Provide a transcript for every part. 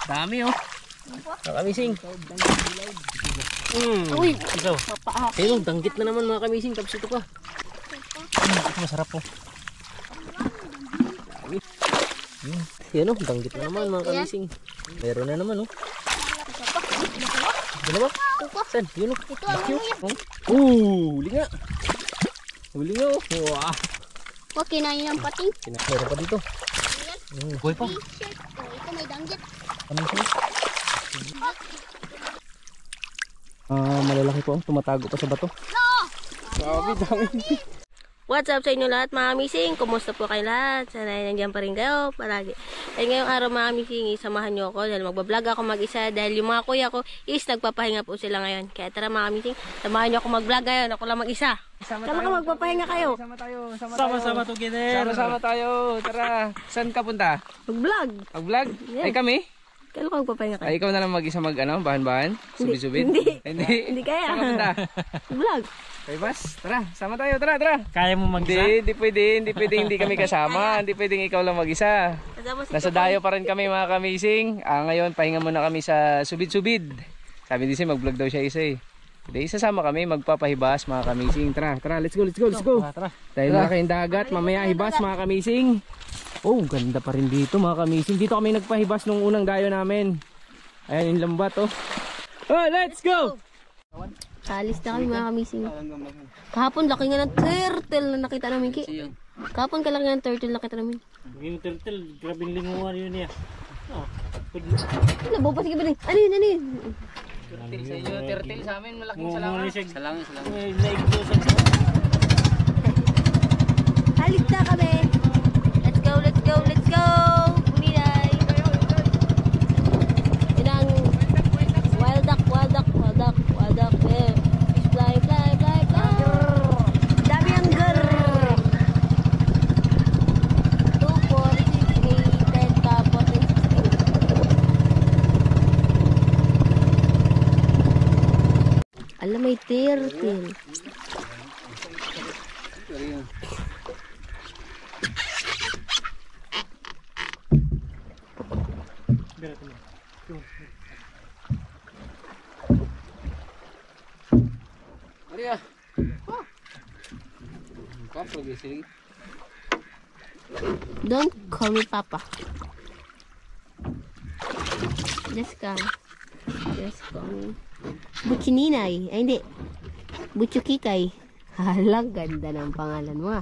Dami oh. Mga kamising. Uy, ito. Ayun, danggit na naman mga kamising. Tapos ito pa. Ito masarap po. Yan oh, danggit na naman mga kamising. Meron na naman oh. Ano ba? Saan? Yun oh. ito ang ano. Huli nga. Huli nga oh. Wow. Wag kinain ng pating. Meron pa dito. Buhay pa. Ito may danggit. Kamising. Malalaki po. Tumatago pa sa bato. Grabe, dami. What's up sa inyo lahat mga kamising? Kumusta po kayo lahat? Sana nandiyan pa rin kayo palagi. At ngayong araw mga kamising, isamahan nyo ako dahil magbablog ako mag-isa dahil yung mga kuya ko is nagpapahinga po sila ngayon. Kaya tara mga kamising, samahan nyo ako mag-vlog ngayon. Ako lang mag-isa. Kala ka magpapahinga kayo? Sama-sama together. Sama-sama tayo. Tara. Saan ka punta? Mag-vlog. Mag-vlog? Yeah. Ay kami? Kala ka magpapahinga kayo? Ay ikaw na lang mag-isa mag-ano? Bahan-bahan? Subid-subid? Hindi kaya. Saan ka punta? Vlog. Kay Bas, tara, sama tayo, tara. Kaya mo mag-isa? Hindi pwede, hindi kami kasama. Hindi pwedeng ikaw lang mag-isa. Nasa dayo pa rin kami mga kamising. Ngayon, pahinga muna kami sa subid-subid. Sabi din siya, mag-vlog daw siya isa eh. Hindi, isasama kami, magpapahibas mga kamising. Tara, let's go. Tara. Dahil malaking dagat, mamaya hibas mga kamising. Oh, ganda pa rin dito mga kamising. Dito kami nagpahibas nung unang dayo namin. Ayan yung lambat oh. Oh, let's go! Alis na kami mga kamising. Kahapon laki nga ng turtle na nakita namin ki. Kahapon kalaki nga ng turtle na nakita namin. Yung turtle, grabing linguan yun niya. Labo pa sige ba rin? Ano yun? Turtle sa inyo, turtle sa amin, malaking salangan. Salangan. Alis na kami. Let's go. Bumiday. Yun ang wild duck. Yeah. Fly. Dami ang grrrr. 2, 4, 6, 8, 10, tapos 16. Alam, may turtle. Maria. Papa gising. Don't call me Papa. Just call me Buchininay. Ay, hindi. Buchukikay. Halang ganda ng pangalan mo ah.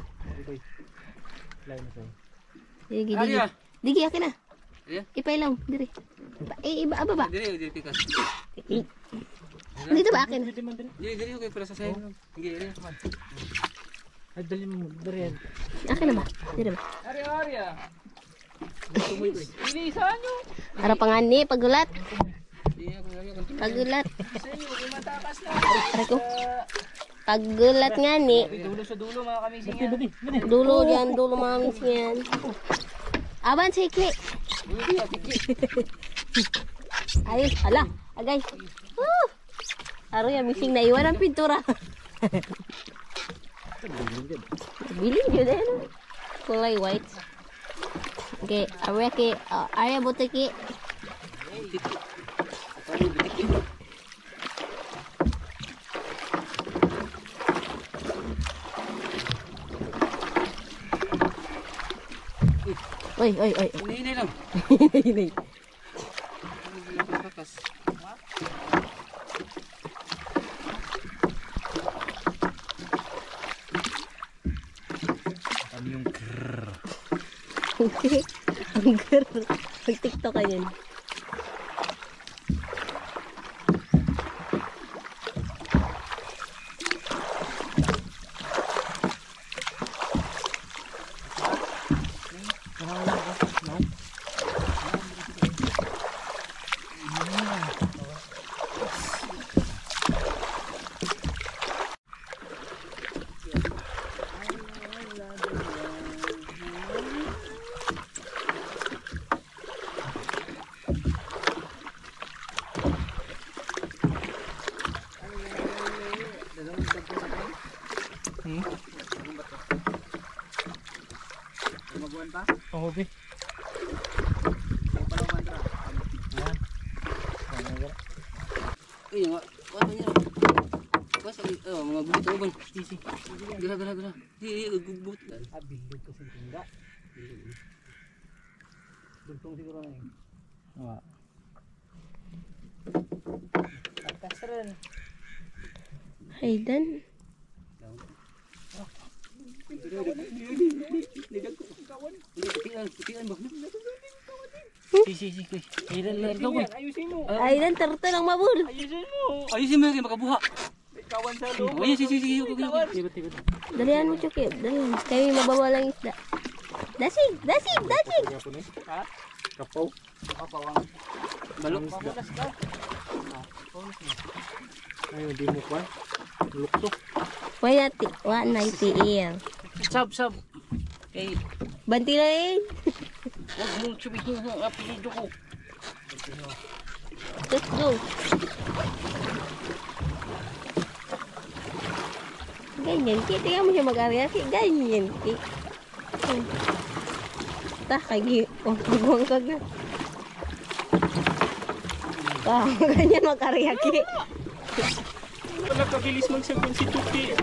Digi, akin na. Ipailaw, diri. Ababa. Diri pikas. Dito ba akin? Diri okay para sa sayo. Diri. Ay, dali mo. Dari yan. Akin na ba? Diri ba? Arya. Inisan nyo. Para pangani, pagulat. Pagulat nga ni. Dulo sa dulo mga kamising yan. Dulo mga kamising yan. Aban sa ikli. Ayos, ala, agay. Aro yan, missing na iwan ang pintura. Biling yun eh. Kulay white. Okay, Arya butiki. Oy. Ini lang. Ini. Kami yung grrrr. Ang grrrr. Mag-tiktok ka yan. Ang hobi. Iya nga. Ano niya? Basta mga gulit ko ban. Sisi. Gara. Di gugut. Bilog kasi tingga. Dugtong siguro na yun. Wah. Pagkas rin. Haydan. Putian ba? Sisi kuy. Ilan ko kuy. Ayusin mo. Haydan, turtle ang mabul. Ayusin mo. Ayusin mo kayo makabuha. Kawan sa loob. Oh, sige. Tigot. Dalihan mo, Chuki. Dalihan. Kayo mabawa lang isda. Dasig. Ha? Kapaw. Balok. Ayun, di mo pa. Lukto. 190 il. Sab. Eh, Banti na eh. wag mong sabihin ang apelido ko. Let's go. Ganyan, tingnan mo siya mag-area. Ganyan, tah, kaya pagbuang ka na. Ganyan mag-area, Wala kabilis magsabon si Chucky.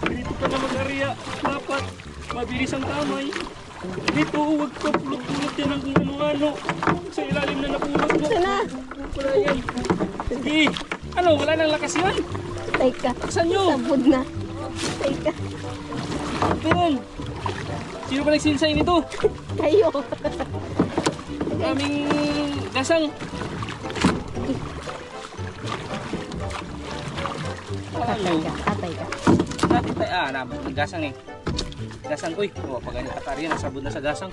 Dito ka na mag-area. Dapat mabilis ang kamay. Dito, huwag ka pulot-pulot yan ang kung ano-ano. Sa ilalim na napulot mo. Sana. Wala yan. Sige. Ano, wala nang lakas yan? Teka. Saan nyo? Sabod na. Teka. Piran. Sino ba nagsinsay nito? Kayo. Aming gasang. Atay ka. Atay ka. Natin tayo. Gasang eh. Gasang, uy. Pag ganyan katari yan, nasabod na sa gasang.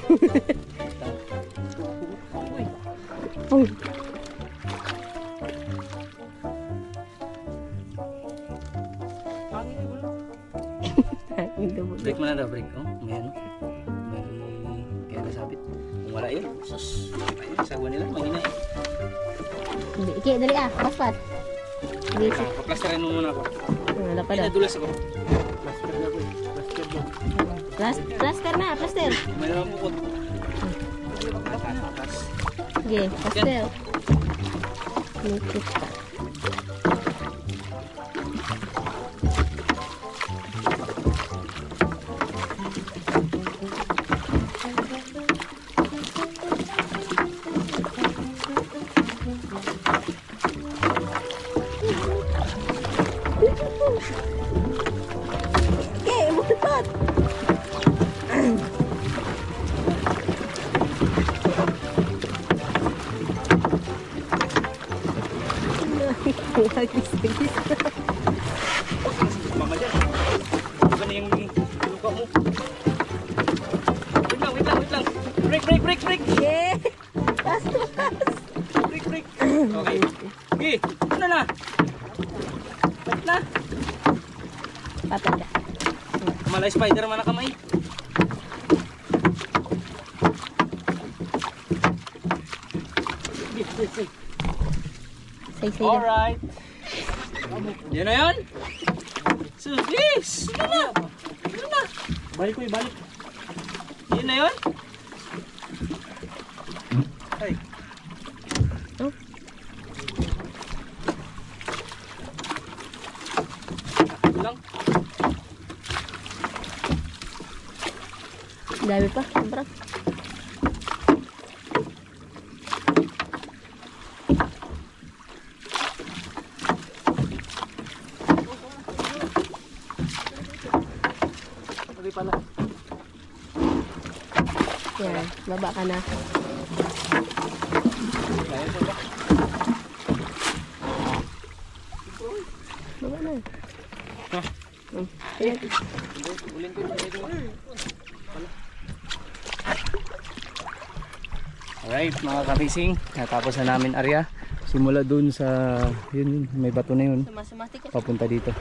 Uy. Break mo na daw, break. Oh, may ano. May kaya nasabit. Kung wala yun, sus. Ayun, sawa nila, mahina eh. Iki, dali paspat. Basic. Paplasterin mo muna ako. Wala pa daw. Nadulas ako. Plaster na, plaster. May naman bukod. Sige, plaster. Nipis ka. Okay, mulot. Mama dyan. Ano na yung luka mo? Wait lang. Break. Yeah. Paspas. Break. Okay. Okay. Ano na? Wait na. Patay ka. Malay spider man na kamay. Say-say na. Alright. Yan na yan. Subis. Ano na? Balik ko, balik. Yan na yun. Ay. Oh. Lang. Dami pa, sobra. Sabi pala. Yan, baba ka na. Baba na. Ha? Ayan. Ulin ko. Alright mga kabising, natapos na namin area. Simula dun sa, yun, may bato na yun, Sumasumati ko. papunta dito.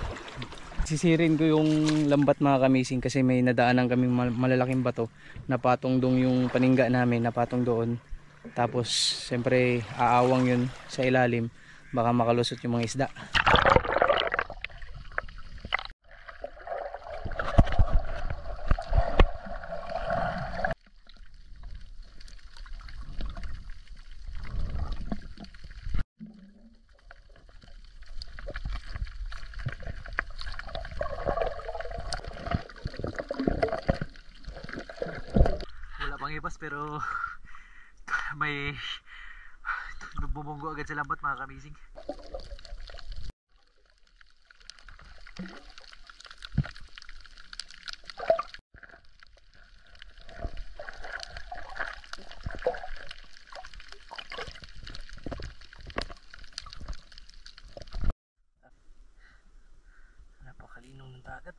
Sisirin ko yung lambat mga kamising kasi may nadaanan kaming malalaking bato. Napatong dong yung paningga namin, napatong doon. Tapos siyempre aawang yun sa ilalim, baka makalusot yung mga isda. ang ibas pero may bumunggo agad sa lambat mga kamising. Napakalinaw ng dagat.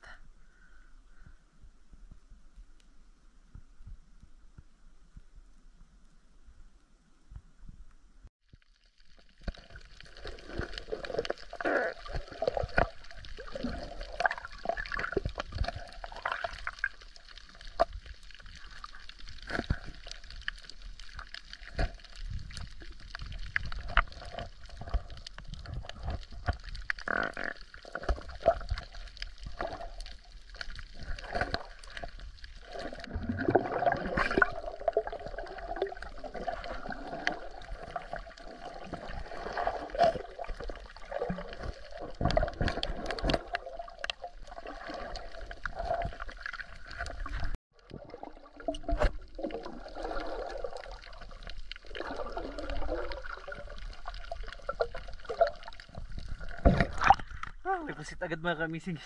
May pusit agad mga kamising.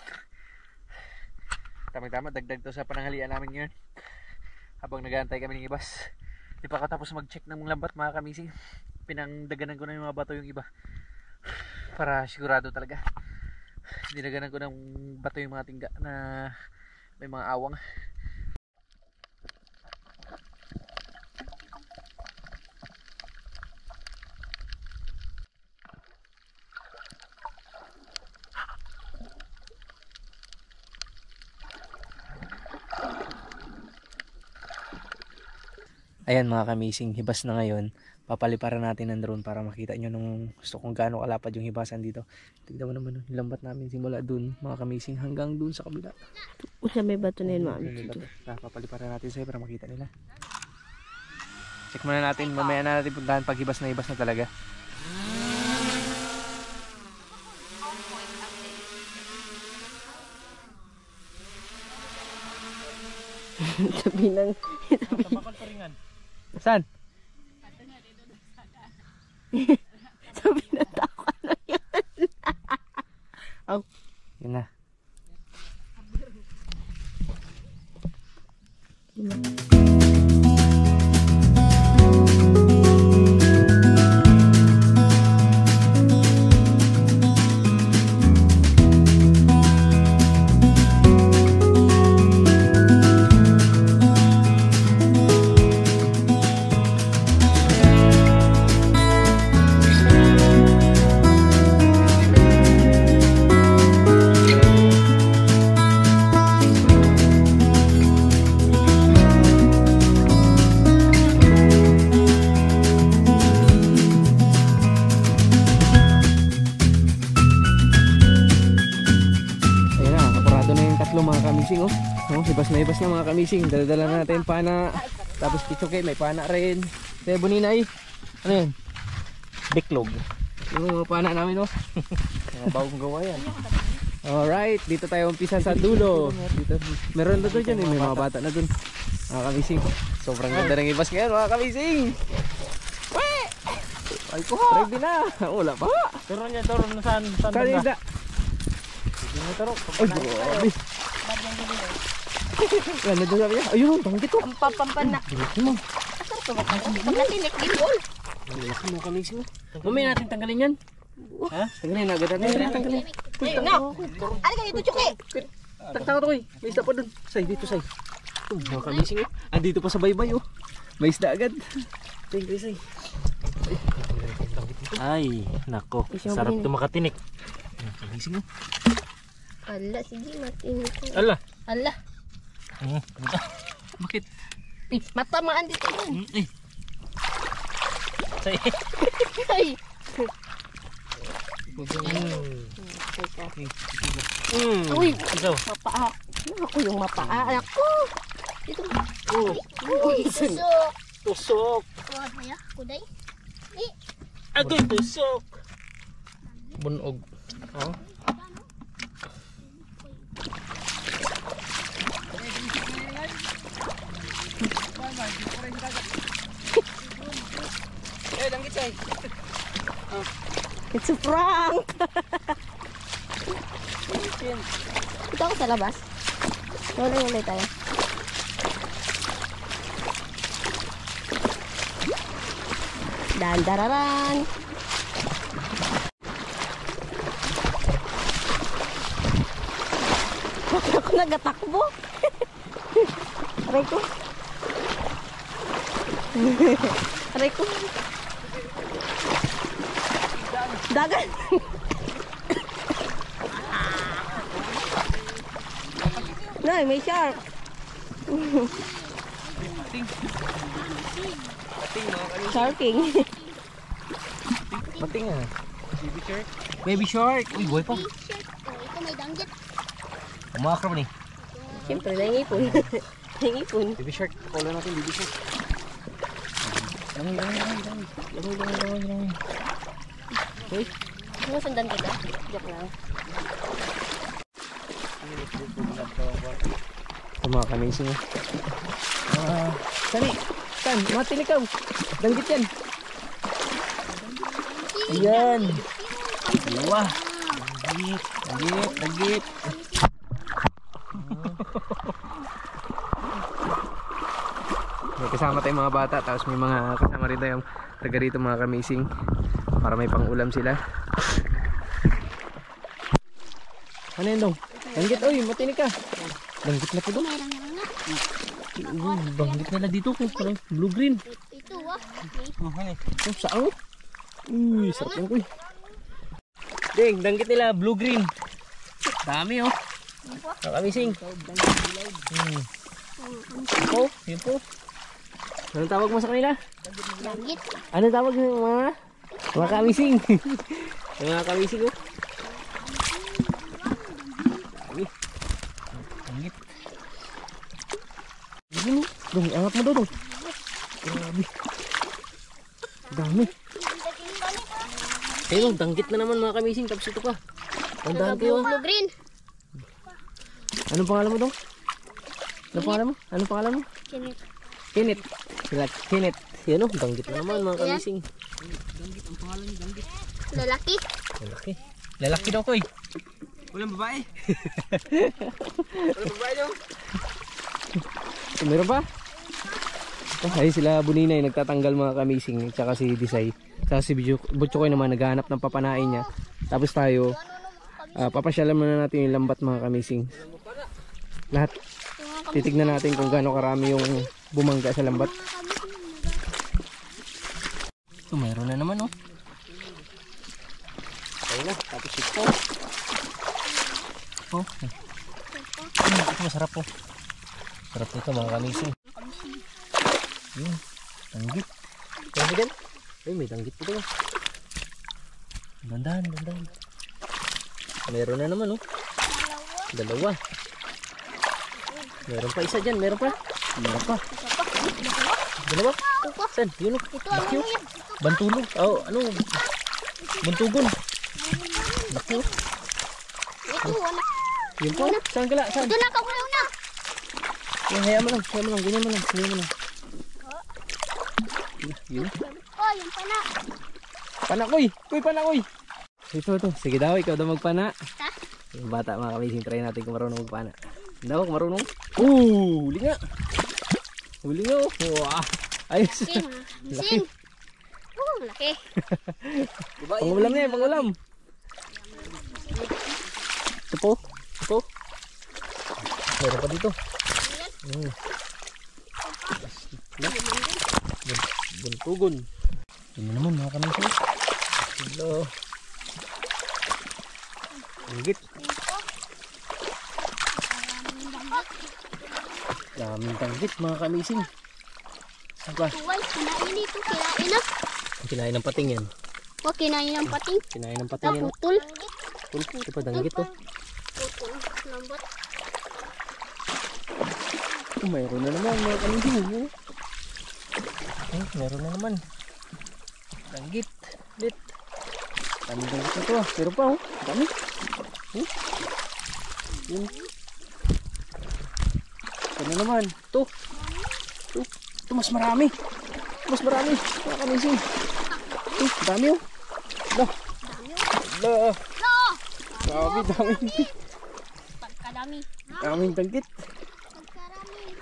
Tamang-tama, dagdag to sa pananghalian namin ngayon. Habang nag-aantay kami ng ibas. Di pa katapos mag-check ng lambat mga kamising. Pinangdaganan ko na yung mga bato yung iba. Para sigurado talaga. Dinaganan ko ng bato yung mga tingga na may mga awang. Ayan mga kamising, hibas na ngayon. Papaliparan natin ng drone para makita nyo nung gusto kung gaano kalapad yung hibasan dito. Tignan mo naman yung lambat namin simula dun mga kamising hanggang dun sa kabila. Usa may bato na yun, ma'am. Papaliparan natin sa'yo para makita nila. Check muna natin, mamaya na natin puntahan pag hibas na talaga. Sabi ng... Saan? Sabi ng tao na yan. Yun na. Mga kamising hibas na mga kamising, dala-dala na natin pana, tapos pichoke, may pana rin. Kaya buninay, ano yun? Biklog. Yung mga pana namin mga bagong gawa yan. Alright, dito tayo umpisa sa dulo. Dito, meron na doon dyan may mga bata na doon mga kamising. Sobrang ganda ng ibas ngayon mga kamising. Ay ko ha, ready na. Wala pa. Turon na saan Kanida. Ay grabe. Yan na doon sabi niya. Ayun, tanggit ko. Ang papampan na. Asar to ba? Pag natinik, gilbol. Laki mo kamising mo. Mamaya natin tanggalin yan. Ha? Tanggalin na agad natin. Tanggalin. No. Ano ka dito, Chuki? Takta ko to eh. May isda pa dun. Say, dito say. Mga kamising eh. Andito pa sa baybay oh. May isda agad. Thank you say. Ay, nako. Sarap to makatinik. Mga kamising oh. Ala, sige, matinik ko. Ala. Ala. Bakit? Matamaan dito yun. Say. Ay. Uy, mapaa. Ako yung mapaa. Ako. Dito. Tusok. Tusok. Kuwag mo ya, kuday. Ako tusok. Bunog. Oh. Eh, danggit siya. It's a prank! Ito ako sa labas. Ulay tayo. Dandararan! Bakit ako nagatakbo? Aray ko. Aray ko. Dagan! Nay, may shark! Pating mga kanisa. Sharking! Pating ah. Baby shark. Baby shark. Uy, buhay pa. T-shirt. Oh, ito may danggit. Umakrab ni. Siyempre, nangipon. Nangipon. Baby shark. Call natin baby shark. Langoy. Okay. Ano sundan kita? Joke lang. Ito mga kamising. Sani! San? Matin ikaw! Danggit yan! Ayan! Dalawa! Danggit! May kasama tayong mga bata, tapos may mga kasama rin tayong taga rito mga kamising para may pang-ulam sila. Ano yun dong? Danggit, oy, matinig ka! Danggit na po dong. Danggit na dito kung parang blue-green. Ito ah. Oh, saan? Uy, sarap yan ko eh. Ding, danggit nila, blue-green. Dami oh. Nakamising. Po, yun po. Anong tawag mo sa kanila? Danggit. Anong tawag ng mga kamising? Yung mga kamising oh. Dami. Danggit. Dami. Dong, angat mo dong. Grabe. Dami. Ayun, danggit na naman mga kamising. Tapos ito pa. Tandaan kayo ah. Blue green. Anong pangalan mo dong? Anong pangalan mo? Anong pangalan mo? Kinit. Kinit. Kinit. Yan o, danggit na naman mga kamising. Lalaki. Lalaki. Lalaki daw ko eh. Walang babae. Walang babae daw. Meron pa? Oh, ayun sila Buninay nagtatanggal mga kamising. Tsaka si Disay. Tsaka si Butchokoy naman naghahanap ng papanain niya. Tapos tayo, papasyalan muna natin yung lambat mga kamising. Lahat. Titignan natin kung gaano karami yung bumangga sa lambat. Ito mayroon na naman oh. Ayun na, tapos ito. Oh. Ito masarap oh. Sarap nito mga kamising. Yun, danggit. Kaya mo dyan? Ay, may danggit ito. Dandan. Meron na naman oh. Dalawa. Meron pa isa dyan, meron pa. Dalawa? Saan? Yun oh. Ito ano yun? Bantulog. Oh, ano? Buntugon. Laki oh. Ito wala. Yun po. Saan kala? Saan? Ito na kaulaw na. Yan, hayaan mo lang. Ganyan mo lang. Yun. Oh, yung pana. Panakoy! Panakoy! Ito. Sige daw, ikaw daw magpana. Ha? Yung bata mga kamising, try natin kung marunong magpana. Daw, kung marunong. Huli nga! Wow! Ayos! Laki. Laki. Pangulam na yan, pangulam! Ito po. Meron pa dito. Buntugon. Yun na naman mga kamising. Hello. Danggit. Daming danggit mga kamising. Apa? Uway, kinain ito. Kinain na. Kinain ng pating yan. Oh, kinain ng pating. Kinain ng pating yan. Naputol. Ito pa danggit oh. Putol. Lambot. Oh, mayroon na naman mga kamising. Meron na naman. Danggit. Lit. Daming danggit na ito ah. Pero pa oh. Dami. Yun. Ito na naman. Ito. Ito mas marami. Mas marami. Mga kamising. Dami oh. Dah. Dah. Dami, dami. Pagkadami. Daming danggit. Pagkarami.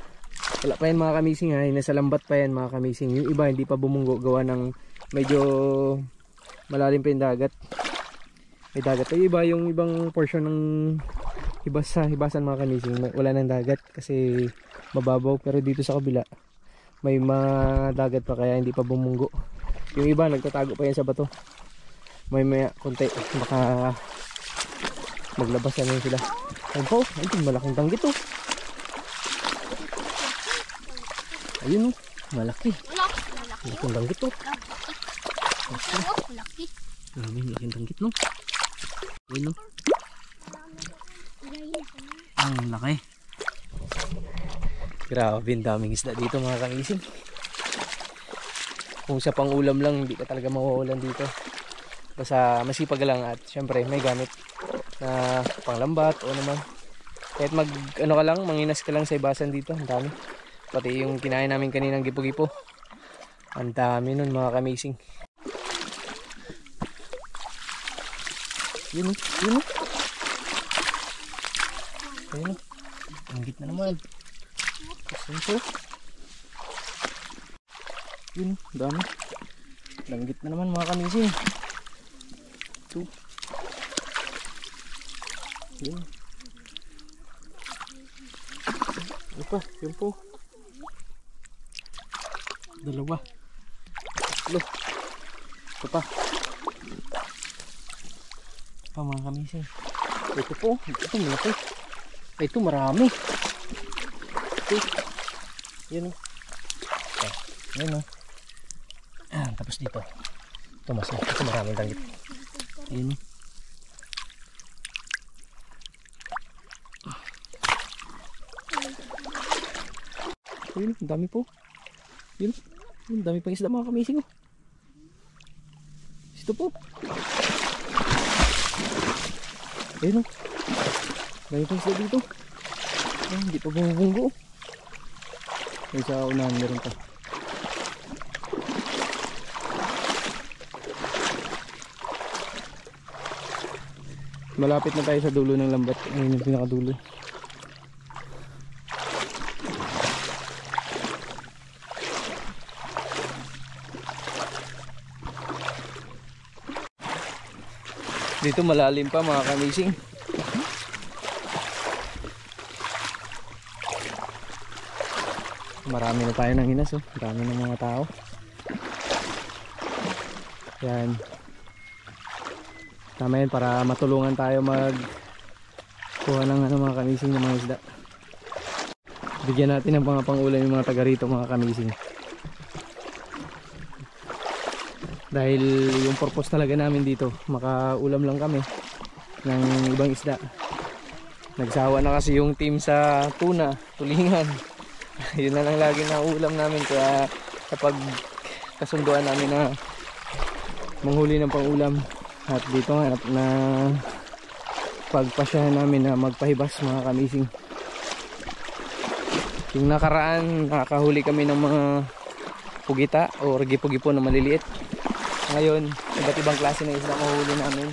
Wala pa yan mga kamising ha. Nasa lambat pa yan mga kamising. Yung iba hindi pa bumunggo. Gawa ng medyo malalim pa yung dagat. May dagat. Yung iba, yung ibang portion ng hibasan mga kamising. Wala nang dagat kasi mababaw. Pero dito sa kabila may mga dagat pa kaya hindi pa bumunggo. Yung iba nagtatago pa yan sa bato. May konti. Baka maglabas na yun sila. Ayun po. Ayun, malaking danggit oh. Ayun oh. Malaki. Malaki. Malaking danggit oh. Malaki. Malaking danggit no. Ayun oh. Ang laki. Grabe, ang daming isda dito mga kamising. Kung sa pangulam lang, hindi ka talaga mawawalan dito. Basta masipag lang at syempre may gamit na panglambat o naman. Kahit ano ka lang, manginas ka lang sa ibasan dito. Ang dami. Pati yung kinain namin kaninang gipo-gipo. Ang dami nun mga kamising. Yun o, yun o. Ayun o. Anggit na naman. Ito. Yun, dami. Langgit na naman mga kamising. Ito. Yun. Ano pa? Yun po. Dalawa. Tatlo. Ito pa. Ito pa mga kamising. Ito po. Ito malaki. Ito marami. Ito. Yun o. Yun o. Tapos dito. Ito mas ito maraming danggit. Yun o. Yun, ang dami po. Yun, ang dami pang isda mga kamising o. Ito po. Ayun o. Dami pang isda dito. Ay, hindi pa bumubunggo. Ay, sa unahan meron pa. Malapit na tayo sa dulo ng lambat. Ayun yung pinakadulo. Dito malalim pa mga kamising. Marami na tayo ng hinas oh. Marami ng mga tao. Yan. Tama yan para matulungan tayo kuha ng mga kamising ng mga isda. Bigyan natin ng mga pangulam yung mga taga rito mga kamising. Dahil yung purpose talaga namin dito, makaulam lang kami ng ibang isda. Nagsawa na kasi yung team sa tuna, tulingan. Yun na lang lagi na ulam namin, kaya kapag kasunduan namin na manghuli ng pangulam at dito nga na pagpasyahan namin na magpahibas mga kamising. Yung nakaraan nakahuli kami ng mga pugita o gipo-gipo na maliliit. Ngayon iba't ibang klase ng isda mahuli namin.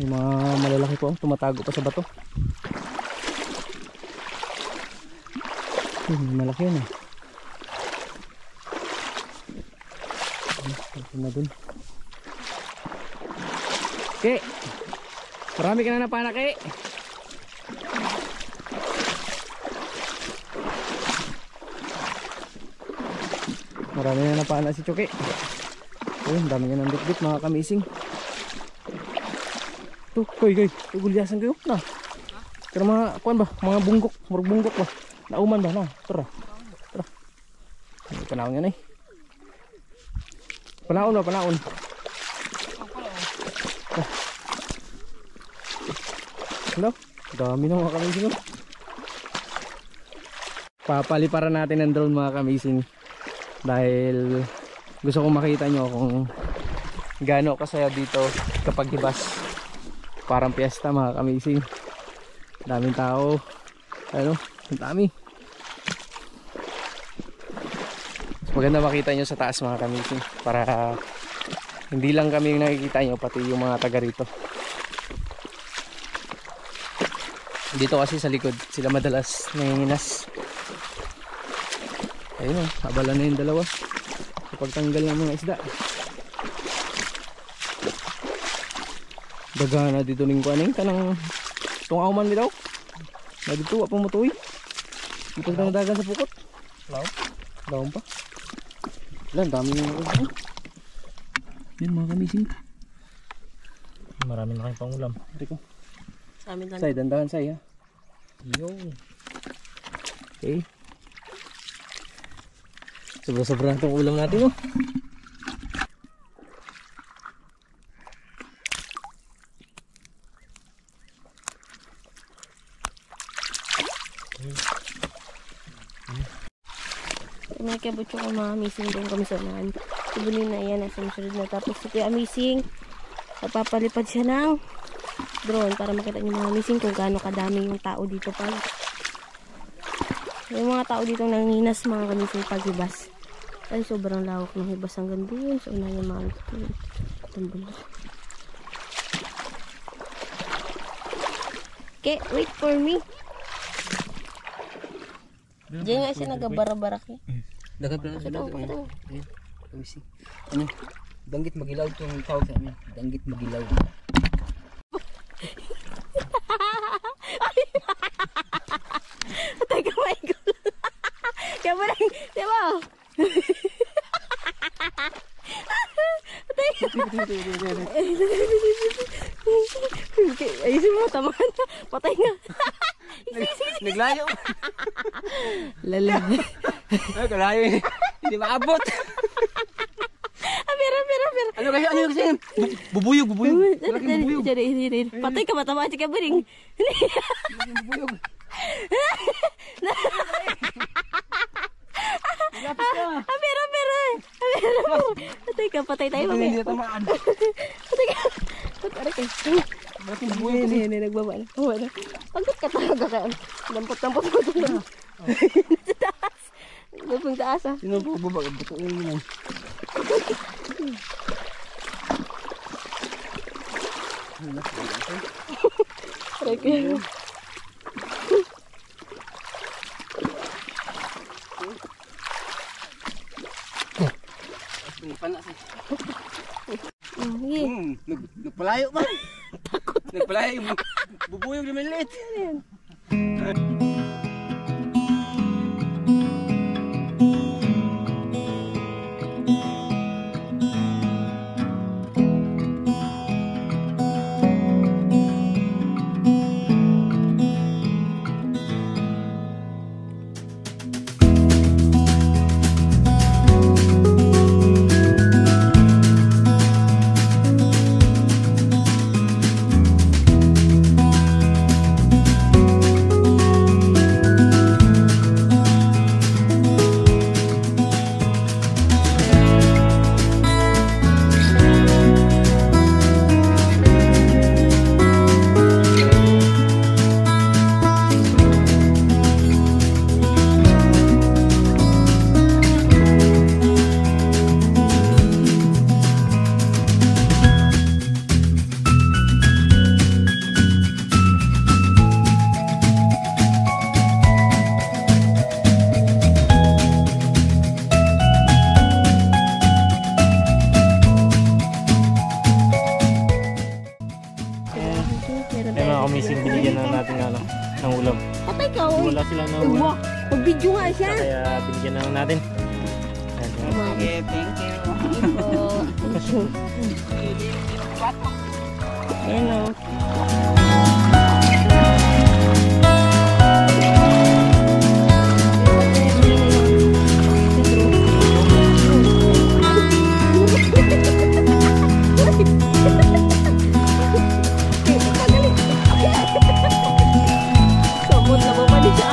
Yung mga malalaki po tumatago pa sa bato. Malaki yun eh. Na dun. Ke, marami ka na napana ke. Marami na napana si Choke. Ayun, dami niya ng bit-bit mga kamising. Tuh, koy, gulyasan kayo na. Pero mga, kuan ba? Mga bunggok, murag bunggok ba? Nauman ba na? Tara. Tara. May panahon yan eh. Panahon ba? Panahon. Hello? Dami na mga kamising. Papaliparan natin ng drone mga kamising. Dahil gusto kong makita nyo kung gaano kasaya dito kapag hibas. Parang piyesta mga kamising. Daming tao. Ano? Ang dami. Maganda makita nyo sa taas mga kamising. Para hindi lang kami yung nakikita nyo, pati yung mga taga rito. Dito kasi sa likod sila madalas nanginginas. Ayun o, abala na yung dalawa sa pagtanggal ng mga isda. Daga na dito ning kuaning kanang tungaw man daw. Na dito apa mo tuoy. Dito na dagan sa pukot. Law. Law pa. Lan dami ng ulo. Yan mga kamising. Marami na kayong pangulam. Riko. Sa amin lang. Say, dandahan say ha. Yung. Okay. Sobra-sobra itong ulam natin oh. May kabutso ko mga amazing doon kami sa unahan. Ibunin na yan nasa susunod na. Tapos si Kuya Amazing, napapalipad siya ng drone para makita niyo mga amazing kung gaano kadami yung tao dito pag yung mga tao dito nanginas mga amazing pag-ibas. Ay sobrang lawak ng ibas hanggang doon. So unahan yung mga tambol. Okay, wait for me. Diyan nga siya nagabara-barak eh. Dagat na sa dagat. Ayan. Kamising. Ano? Danggit magilaw itong tawag sa amin. Danggit magilaw. Teka, my God. Kaya mo lang, di ba? Ayusin mo, tama na. Patay nga. Naglayo. Lala. Ay, kalayo eh. Hindi maabot. Pera. Ano kasi? Bubuyog. Malaking bubuyog. Patay ka, matama ka baring. Bubuyog. Pera. Patay ka, patay tayo. Hindi na tamaan. Patay ka. Patay ka. Malaking bubuyog kasi. Hindi, nagbaba na. Pagkat ka talaga ka. Dampot mo doon. Nasa taas. Lupong taas ah. Sino po bubag? Buto yun yun. Aray ko yan. Panas eh. Sige. Nagpalayo ba? Takot. Nagpalayo. Bubuyog na maliit. ng ulam. Patay ka, oy. Wala sila ng ulam. Wow, mag-video nga siya. Kaya binigyan na lang natin. Okay, thank you. Ayan o. Sabot na bumalik siya.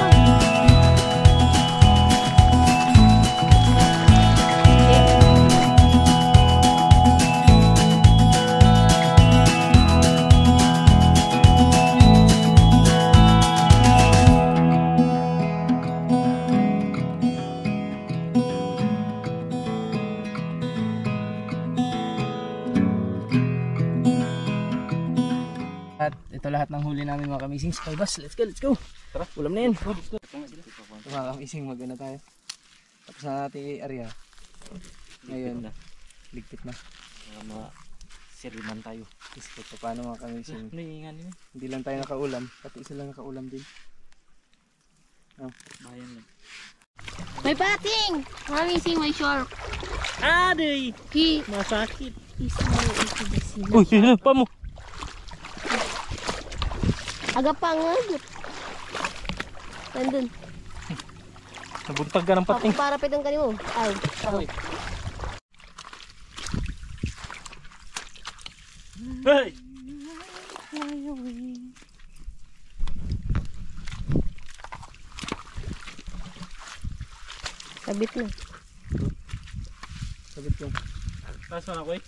huli namin mga kamising sa kalbas. Let's go. Tara, ulam na yan. Ito mga kamising, mag-ano tayo. Tapos na natin area. Ngayon, ligpit na. Mga siriman tayo. Isip pa paano mga kamising. Naingan yun. Hindi lang tayo nakaulam, pati isa lang nakaulam din. Bayan lang. May pating! Mamising, may shark. Aday! He Masakit. is my intimacy. Uy, pa mo. Agapang agap. Nandun. Nabuntag ka ng pating. Para pitong kanimo. Ay. Hey! Sabit na. Sabit yung Taas mo na ako eh.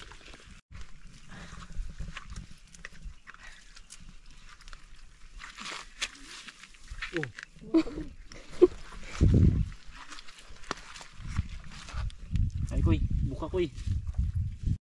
Ay kuy, buka kuy.